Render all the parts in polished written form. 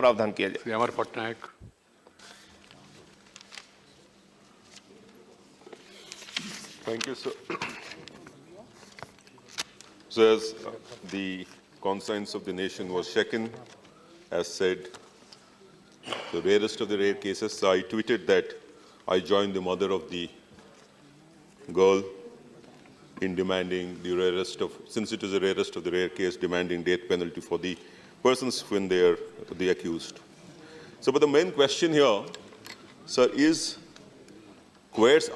प्रावधान किया जाए। Shri Amar Patnaik. Thank you, sir. So as the conscience of the nation was shaken, as said, the rarest of the rare cases, I tweeted that I joined the mother of the girl in demanding the rarest of, since it is the rarest of the rare case, demanding death penalty for the persons when they are the accused. So, but the main question here, sir, is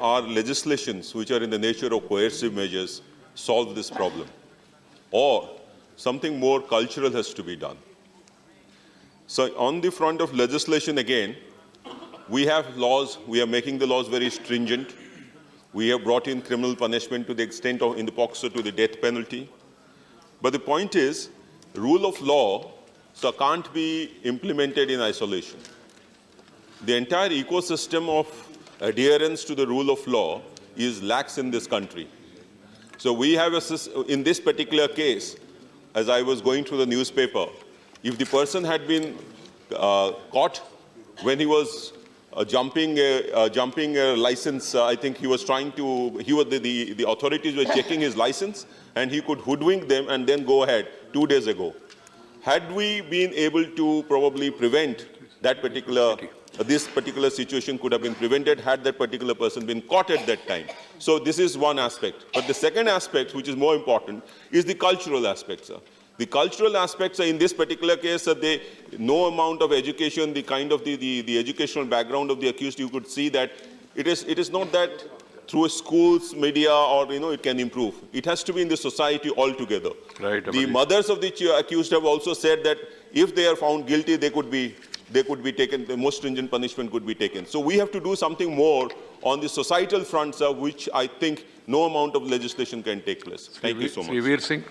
are legislations which are in the nature of coercive measures solve this problem? Or something more cultural has to be done? So on the front of legislation again, we have laws, we are making the laws very stringent. We have brought in criminal punishment to the extent of, in the POCSO, to the death penalty. But the point is, rule of law can't be implemented in isolation. The entire ecosystem of adherence to the rule of law is lax in this country. So we have, in this particular case, as I was going through the newspaper, if the person had been caught when he was jumping a license, I think he was trying to, the authorities were checking his license and he could hoodwink them and then go ahead 2 days ago. Had we been able to probably prevent that particular this particular situation could have been prevented had that particular person been caught at that time. So this is one aspect. But the second aspect, which is more important, is the cultural aspects. The cultural aspects are in this particular case, no amount of education, the kind of the educational background of the accused, you could see that it is not that through schools, media, or it can improve. It has to be in the society altogether. Right. The mothers of the accused have also said that if they are found guilty, they could be taken, the most stringent punishment could be taken. So we have to do something more on the societal front, sir, which I think no amount of legislation can take place. Thank you so much. Sri Veer Singh.